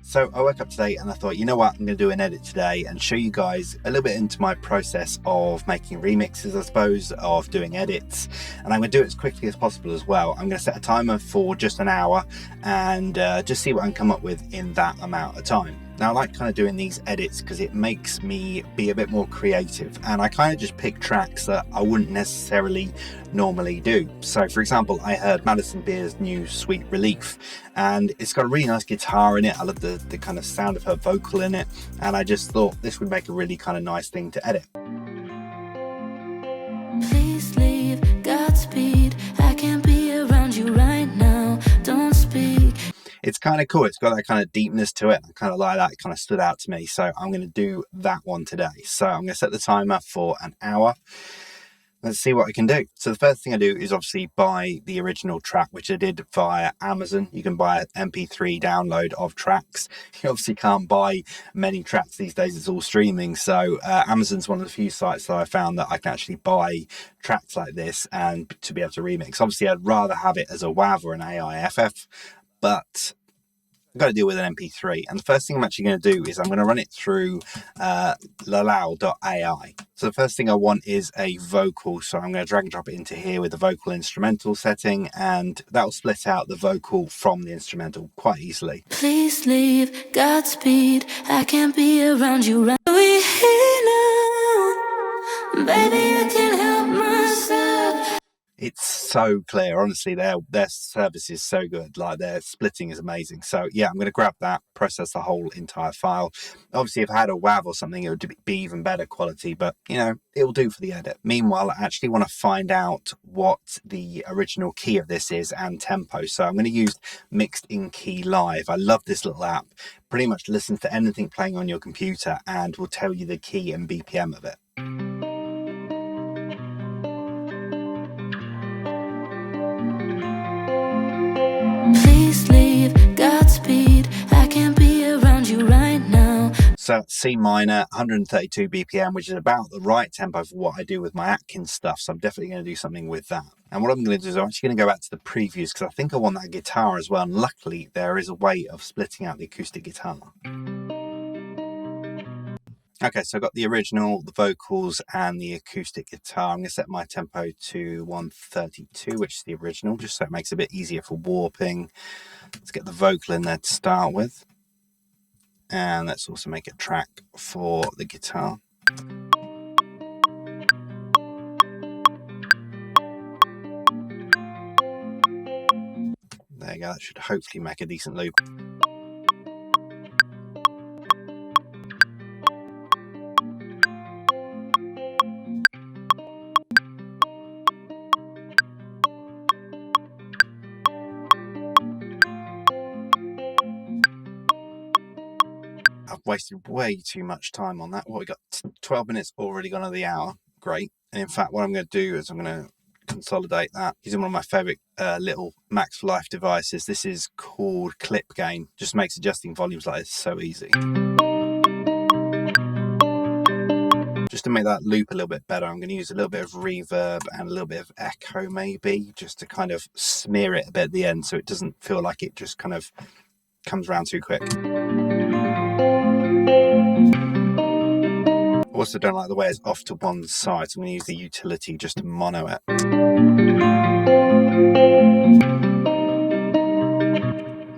So I woke up today and I thought, you know what, I'm going to do an edit today and show you guys a little bit into my process of making remixes, I suppose, of doing edits. And I'm going to do it as quickly as possible as well. I'm going to set a timer for just an hour and just see what I can come up with in that amount of time. Now, I like kind of doing these edits because it makes me be a bit more creative, and I kind of just pick tracks that I wouldn't necessarily normally do. So for example, I heard Madison Beer's new Sweet Relief, and it's got a really nice guitar in it. I love the kind of sound of her vocal in it, and I just thought this would make a really kind of nice thing to edit. Please leave, Godspeed, I can't be around you right now, don't speak. It's kind of cool. It's got that kind of deepness to it. I kind of like that. It kind of stood out to me. So I'm going to do that one today. So I'm going to set the timer for an hour. Let's see what I can do. So the first thing I do is obviously buy the original track, which I did via Amazon. You can buy an MP3 download of tracks. You obviously can't buy many tracks these days. It's all streaming. So Amazon's one of the few sites that I found that I can actually buy tracks like this and to be able to remix. Obviously, I'd rather have it as a WAV or an AIFF, but I've got to deal with an MP3. And the first thing I'm actually going to do is I'm going to run it through lalal.ai. So the first thing I want is a vocal. So I'm going to drag and drop it into here with the vocal instrumental setting, and that will split out the vocal from the instrumental quite easily. Please leave, Godspeed, I can't be around you right now. We here now, baby, I can't help myself. It's so clear, honestly. Their service is so good. Like, their splitting is amazing. So yeah, I'm going to grab that, process the whole entire file. Obviously, if I had a WAV or something, it would be even better quality, but you know, it will do for the edit. Meanwhile, I actually want to find out what the original key of this is and tempo. So I'm going to use Mixed in Key Live. I love this little app. Pretty much listens to anything playing on your computer and will tell you the key and BPM of it. Please leave, Godspeed, I can't be around you right now. So C minor, 132 BPM, which is about the right tempo for what I do with my ATKIINS stuff. So I'm definitely going to do something with that. And what I'm going to do is I'm actually going to go back to the previews because I think I want that guitar as well. And luckily, there is a way of splitting out the acoustic guitar. Okay, so I've got the original, the vocals, and the acoustic guitar. I'm going to set my tempo to 132, which is the original, just so it makes it a bit easier for warping. Let's get the vocal in there to start with. And let's also make a track for the guitar. There you go, that should hopefully make a decent loop. I've wasted way too much time on that. What, we got 12 minutes already gone of the hour. Great. And in fact, what I'm going to do is I'm going to consolidate that using one of my favorite little Max for Life devices. This is called Clip Gain. Just makes adjusting volumes like this so easy. Just to make that loop a little bit better, I'm going to use a little bit of reverb and a little bit of echo maybe, just to kind of smear it a bit at the end so it doesn't feel like it just kind of comes around too quick. Also don't like the way it's off to one side, so I'm going to use the utility just to mono it. And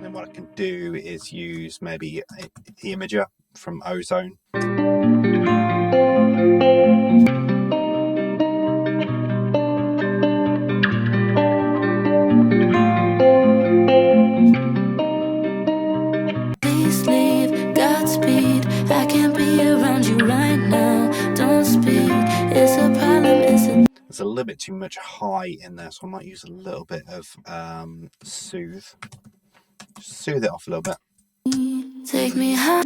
then what I can do is use maybe the imager from Ozone. Please leave, Godspeed, I can't be around you right now, don't speak, it's a problem, There's a little bit too much high in there, so I might use a little bit of soothe. Just soothe it off a little bit. Take me high.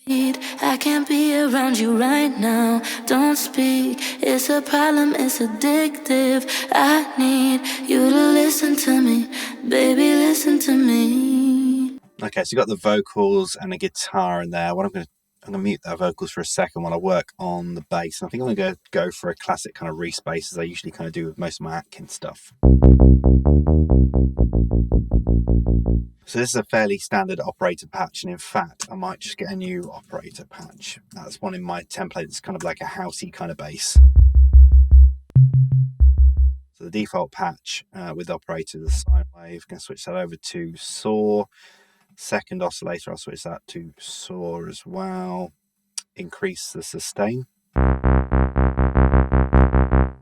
I can't be around you right now, don't speak, it's a problem, it's addictive. I need you to listen to me, baby, listen to me. Okay, so you got the vocals and the guitar in there. What I'm going to mute their vocals for a second while I work on the bass. And I think I'm going to go for a classic kind of respace, as I usually kind of do with most of my ATKIINS stuff. So this is a fairly standard operator patch, and in fact I might just get a new operator patch. That's one in my template. It's kind of like a housey kind of bass. So the default patch with operator is a sine wave. Going to switch that over to saw. Second oscillator, I'll switch that to saw as well. Increase the sustain.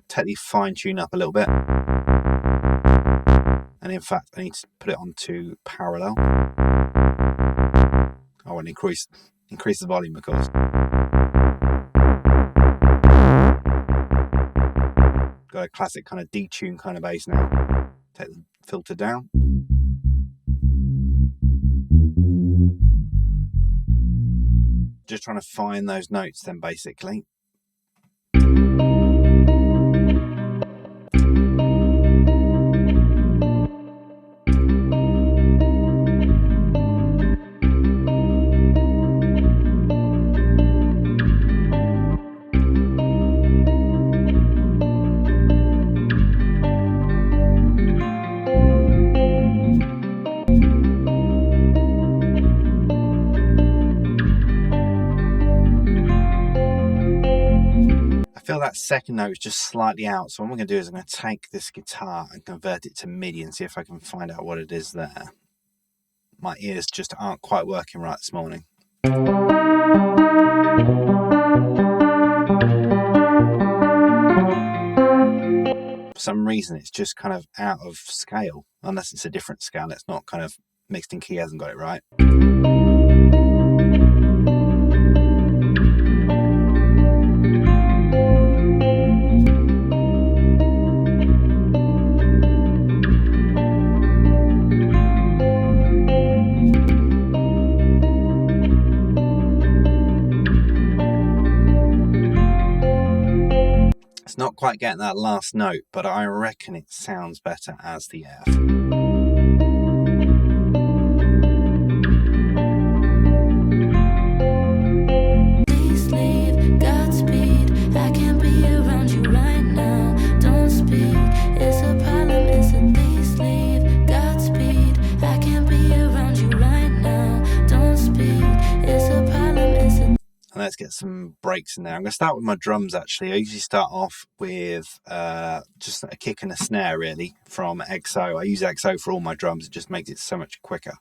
Take the fine tune up a little bit. And in fact, I need to put it onto parallel. I want to increase the volume, of course. Got a classic kind of detune kind of bass now. Take the filter down. Just trying to find those notes then, basically. That second note is just slightly out, so what I'm going to do is I'm going to take this guitar and convert it to MIDI and see if I can find out what it is there. My ears just aren't quite working right this morning. For some reason it's just kind of out of scale, unless it's a different scale. It's not kind of mixed in key, hasn't got it right. It's not quite getting that last note, but I reckon it sounds better as the F. Please leave, Godspeed. I can't be around you right now. Don't speak, it's a problem, it's a please leave, Godspeed. I can't be around you right now. Don't speak, it's a problem, it's a... Let's get some breaks in there. I'm going to start with my drums, actually. I usually start off with just a kick and a snare, really, from XO. I use XO for all my drums. It just makes it so much quicker.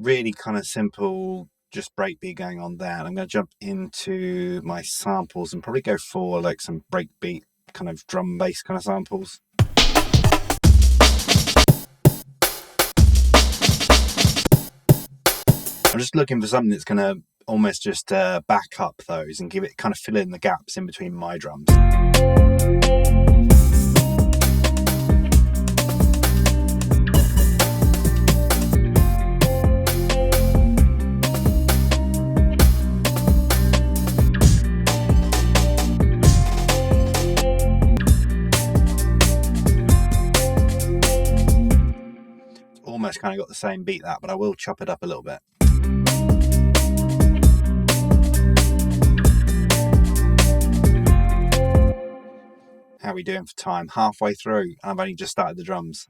Really kind of simple, just breakbeat going on there. And I'm going to jump into my samples and probably go for like some breakbeat kind of drum bass kind of samples. I'm just looking for something that's going to almost just back up those and give it kind of fill in the gaps in between my drums. Almost kind of got the same beat that, but I will chop it up a little bit. How are we doing for time? Halfway through, and I've only just started the drums.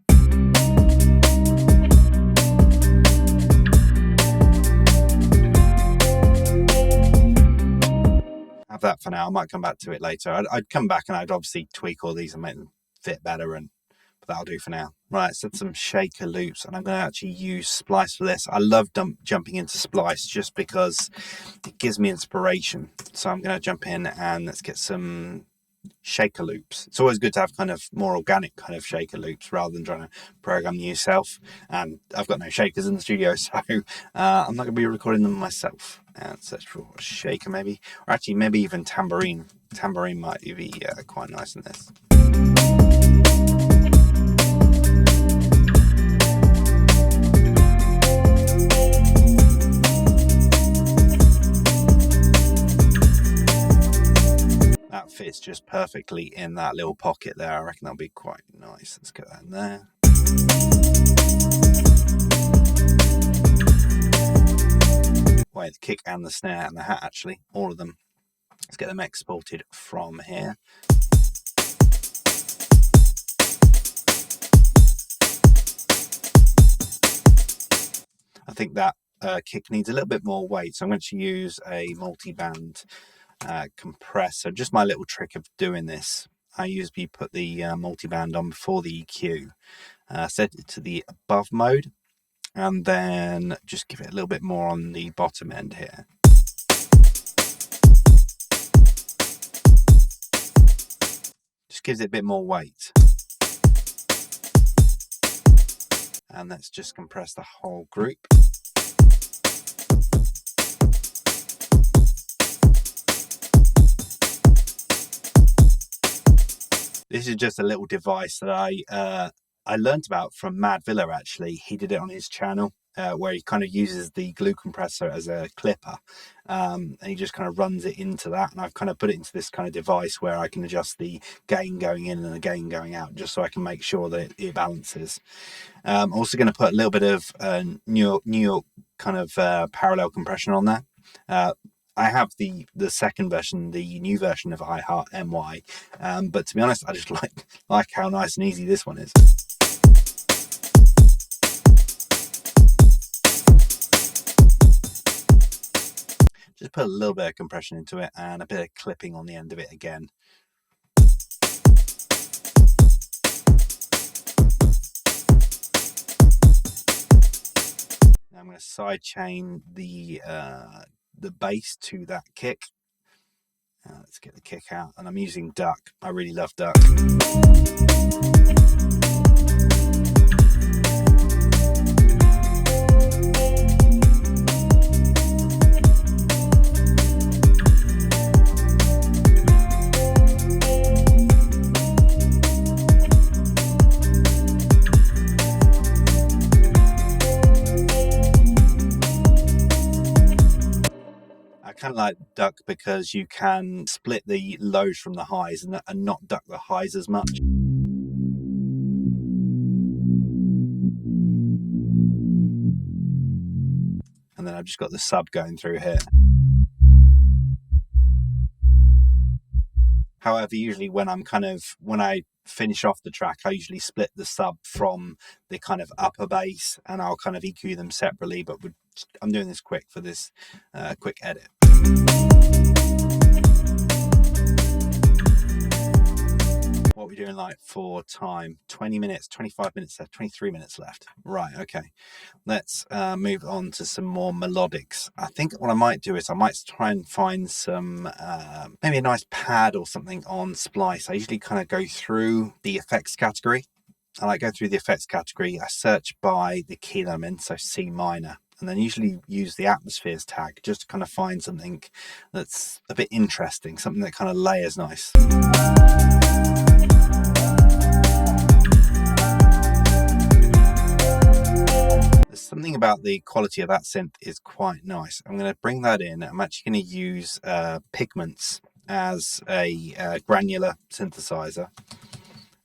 that for now. I might come back to it later. I'd come back and I'd obviously tweak all these and make them fit better, but that'll do for now. Right, so some shaker loops, and I'm going to actually use Splice for this. I love jumping into Splice just because it gives me inspiration. So I'm going to jump in and let's get some shaker loops. It's always good to have kind of more organic kind of shaker loops rather than trying to program them yourself. And I've got no shakers in the studio, so I'm not going to be recording them myself. And search for a shaker maybe, or actually maybe even tambourine. Tambourine might be quite nice in this. That fits just perfectly in that little pocket there. I reckon that'll be quite nice. Let's get that in there. Wait, the kick and the snare and the hat, actually, all of them. Let's get them exported from here. I think that kick needs a little bit more weight, so I'm going to use a multi-band compressor. Just my little trick of doing this. I usually put the multi-band on before the EQ, set it to the above mode, and then just give it a little bit more on the bottom end here. Just gives it a bit more weight. And let's just compress the whole group. This is just a little device that I learned about from Mad Villa, actually. He did it on his channel where he kind of uses the glue compressor as a clipper, and he just kind of runs it into that. And I've kind of put it into this kind of device where I can adjust the gain going in and the gain going out, just so I can make sure that it balances. I'm also going to put a little bit of New York kind of parallel compression on there. I have the second version, the new version of iHeart MY, but to be honest, I just like how nice and easy this one is. Just put a little bit of compression into it and a bit of clipping on the end of it again. Now I'm going to sidechain the bass to that kick. Let's get the kick out, and I'm using Duck. I really love Duck. I kind of like Duck because you can split the lows from the highs and not duck the highs as much. And then I've just got the sub going through here. However, usually when I finish off the track, I usually split the sub from the kind of upper bass, and I'll kind of EQ them separately, but I'm doing this quick for this quick edit. What are we doing like for time? 20 minutes, 25 minutes left, 23 minutes left. Right, okay. Let's move on to some more melodics. I think what I might do is I might try and find some, maybe a nice pad or something on Splice. I usually kind of go through the effects category. I like go through the effects category. I search by the key element, so C minor, and then usually use the atmospheres tag just to kind of find something that's a bit interesting, something that kind of layers nice. There's something about the quality of that synth is quite nice. I'm going to bring that in. I'm actually going to use Pigments as a granular synthesizer.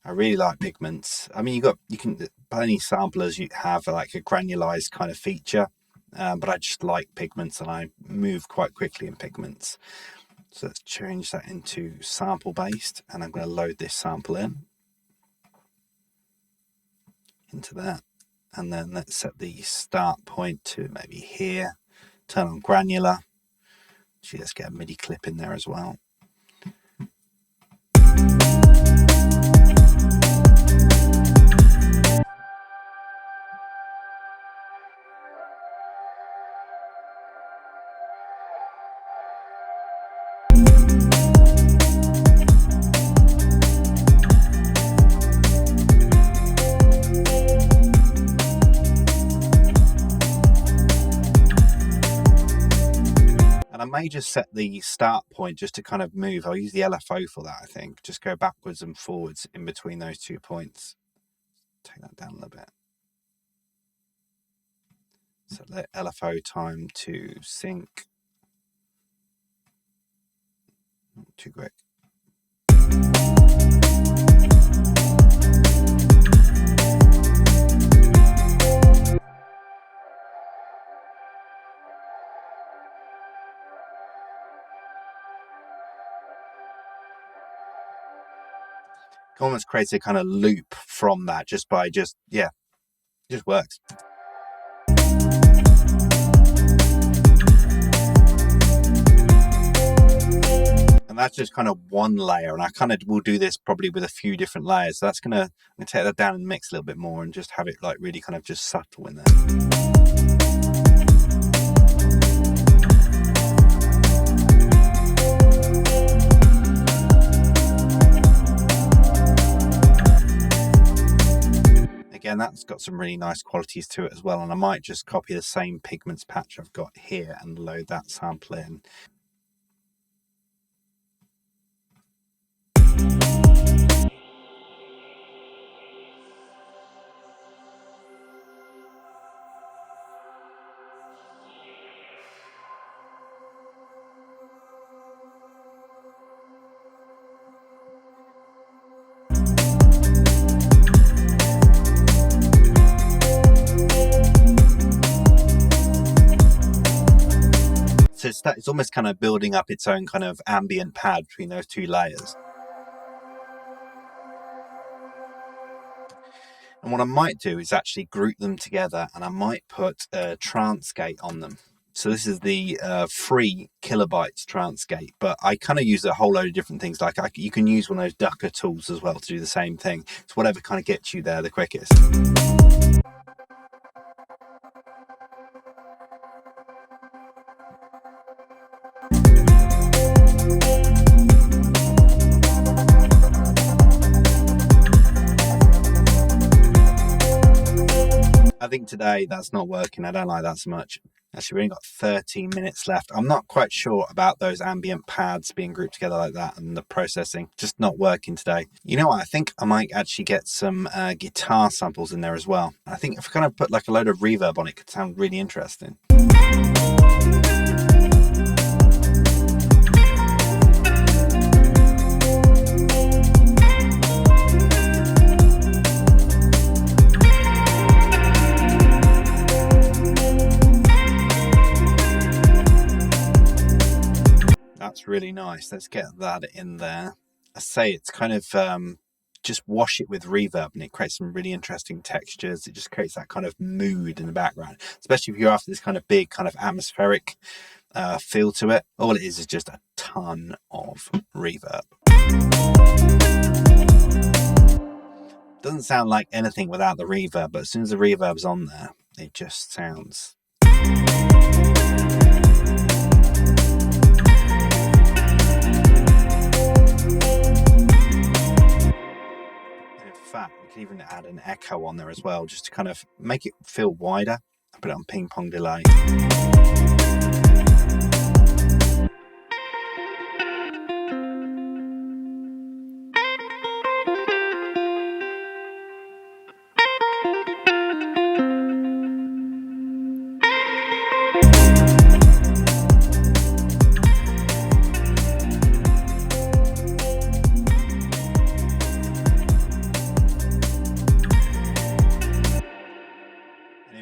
I really like Pigments. I mean, you can any samplers you have like a granulized kind of feature, but I just like Pigments and I move quite quickly in Pigments. So let's change that into sample based, and I'm going to load this sample into that. And then let's set the start point to maybe here, turn on granular. Actually, let's get a MIDI clip in there as well. And I may just set the start point just to kind of move. I'll use the LFO for that, I think. Just go backwards and forwards in between those 2 points. Take that down a little bit. Set the LFO time to sync. Not too quick. Almost creates a kind of loop from that just works. And that's just kind of one layer, and I kind of will do this probably with a few different layers. So that's I'm gonna take that down and mix a little bit more and just have it like really kind of just subtle in there. Again, that's got some really nice qualities to it as well, and I might just copy the same pigments patch I've got here and load that sample in. So it's almost kind of building up its own kind of ambient pad between those two layers. And what I might do is actually group them together, and I might put a trance gate on them. So this is the free kilobytes trance gate, but I kind of use a whole load of different things. Like you can use one of those ducker tools as well to do the same thing. It's whatever kind of gets you there the quickest. I think today that's not working. I don't like that so much. Actually, we've only got 13 minutes left. I'm not quite sure about those ambient pads being grouped together like that and the processing. Just not working today. You know what? I think I might actually get some guitar samples in there as well. I think if I kind of put like a load of reverb on it, could sound really interesting. That's really nice. Let's get that in there. I say it's kind of just wash it with reverb and it creates some really interesting textures. It just creates that kind of mood in the background, especially if you're after this kind of big kind of atmospheric feel to it. All it is just a ton of reverb. Doesn't sound like anything without the reverb, but as soon as the reverb's on there, it just sounds. We can even add an echo on there as well, just to kind of make it feel wider. I put it on ping pong delay.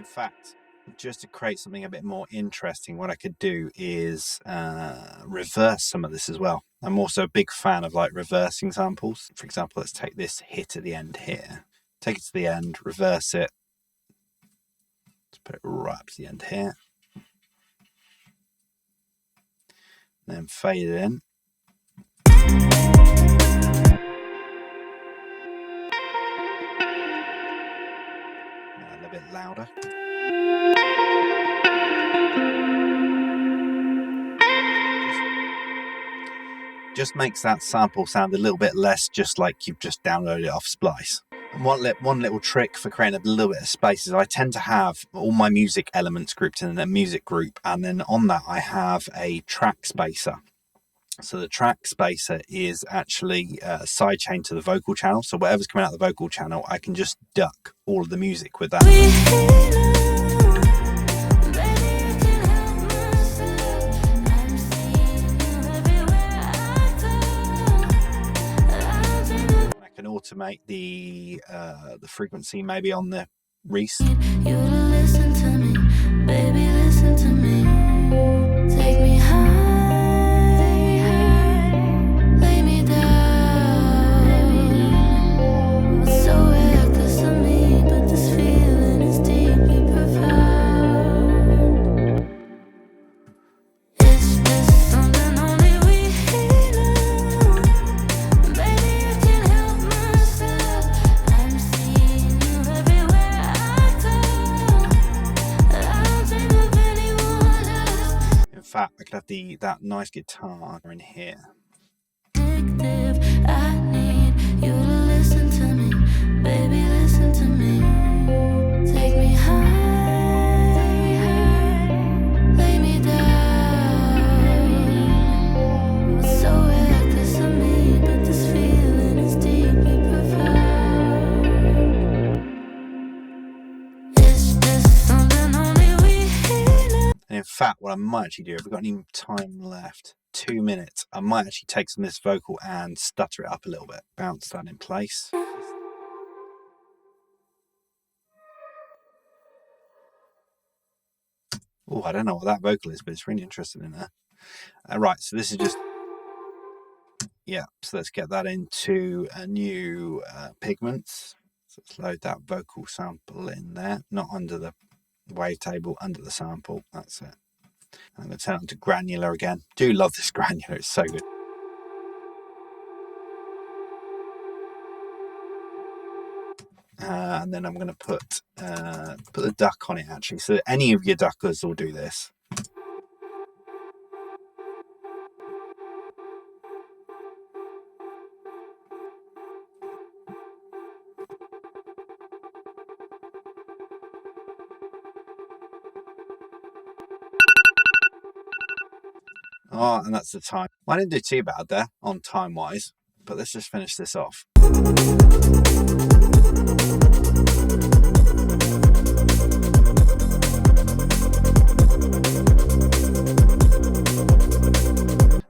Fact, just to create something a bit more interesting, what I could do is reverse some of this as well. I'm also a big fan of like reversing samples. For example, let's take this hit at the end here, take it to the end, reverse it, let's put it right up to the end here, then fade it in. A little bit louder. Just makes that sample sound a little bit less just like you've just downloaded it off Splice. One little trick for creating a little bit of space is I tend to have all my music elements grouped in a music group, and then on that I have a track spacer. So the track spacer is actually a sidechain to the vocal channel. So whatever's coming out of the vocal channel, I can just duck all of the music with that. I can automate the frequency maybe on the Reese. You to listen to me, baby, listen to me. Take me high, lay me down. It's so reckless of me, but this feeling is deeply profound. It's just something only we know. Baby, I can't help myself. I'm seeing you everywhere I go. I don't think of anyone else. In fact, I could have that nice guitar in here. Addictive, I need you to listen to me, baby, listen to me. Take me high, lay me down. It's so reckless of me, but this feeling is deeply profound. It's just something only we know. And in fact, what I might actually do, if we've got any time left, 2 minutes, I might actually take some of this vocal and stutter it up a little bit, bounce that in place. Oh, I don't know what that vocal is, but it's really interesting in there. Right, so this is just, yeah, so let's get that into a new pigments. So let's load that vocal sample in there, not under the wavetable, under the sample, that's it. I'm going to turn it on to granular again. Do love this granular, it's so good. And then I'm going to put the duck on it actually. So any of your duckers will do this. Oh, and that's the time. I didn't do too bad there on time-wise, but let's just finish this off.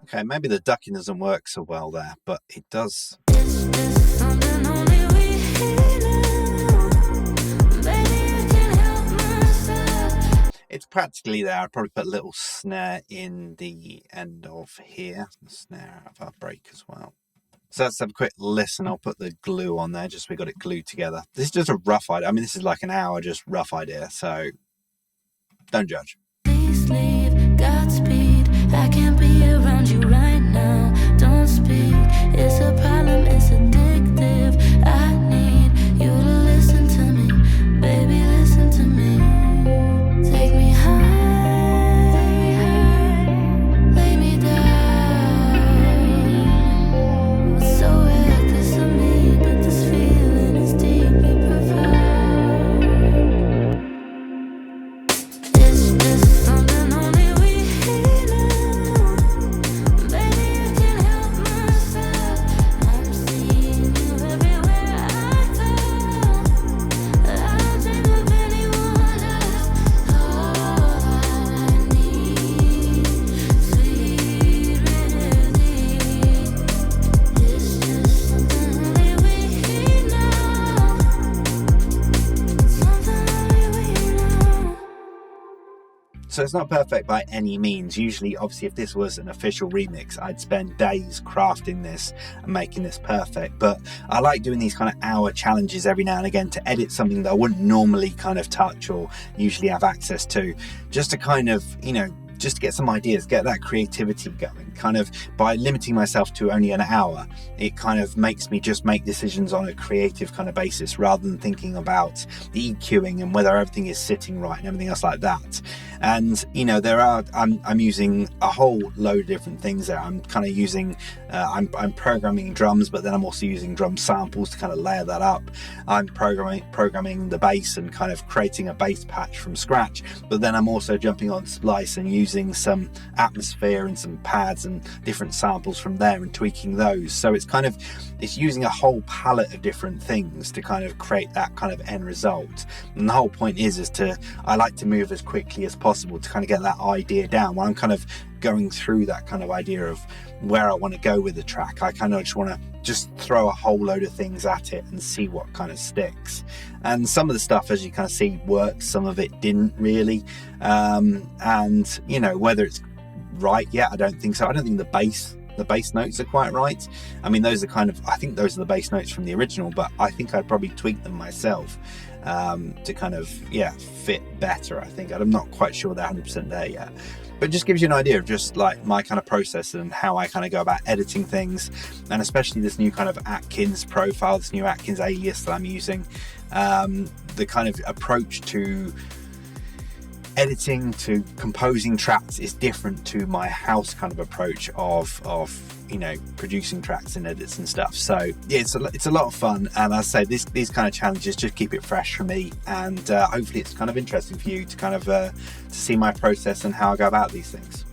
Okay, maybe the ducking doesn't work so well there, but it does. It's just something only we know. Baby, I can't help myself. It's practically there. I'll probably put a little snare in the end of here. The snare of our break as well. So let's have a quick listen. I'll put the glue on there, just so we got it glued together. This is just a rough idea. I mean, this is like an hour, just rough idea. So don't judge. Please leave, Godspeed. I can't be around you right now. Don't speak. It's a problem, it's addictive. I need you to listen to me, baby, listen to me. Take me high, lay me down. It's so reckless of me, but this feeling is deeply profound. It's just something only we know. Baby, I can't help myself. I'm seeing you everywhere I go. I don't think of anyone else. All I need, sweet remedy. It's just something only we know. Something only we know. So it's not perfect by any means. Usually, obviously, if this was an official remix, I'd spend days crafting this and making this perfect. But I like doing these kind of hour challenges every now and again to edit something that I wouldn't normally kind of touch or usually have access to, just to kind of, just to get some ideas, get that creativity going. Kind of by limiting myself to only an hour, it kind of makes me just make decisions on a creative kind of basis rather than thinking about the EQing and whether everything is sitting right and everything else like that. And I'm using a whole load of different things there. I'm kind of using I'm programming drums, but then I'm also using drum samples to kind of layer that up. I'm programming the bass and kind of creating a bass patch from scratch, but then I'm also jumping on Splice and using some Atmosphere and some pads and different samples from there and tweaking those. So it's using a whole palette of different things to kind of create that kind of end result. And the whole point is I like to move as quickly as possible to kind of get that idea down. When I'm kind of going through that kind of idea of where I want to go with the track, I kind of just want to throw a whole load of things at it and see what kind of sticks. And some of the stuff, as you kind of see, worked, some of it didn't really. And whether it's right yet, I don't think so. I don't think the bass notes are quite right. I mean, I think those are the bass notes from the original, but I think I'd probably tweak them myself to kind of fit better. I think I'm not quite sure they're 100% there yet, but it just gives you an idea of just like my kind of process and how I kind of go about editing things, and especially this new kind of ATKIINS profile, this new ATKIINS alias that I'm using. The kind of approach to editing, to composing tracks is different to my house kind of approach of producing tracks and edits and stuff. So yeah, it's a lot of fun, and as I say, these kind of challenges just keep it fresh for me, and hopefully it's kind of interesting for you to kind of to see my process and how I go about these things.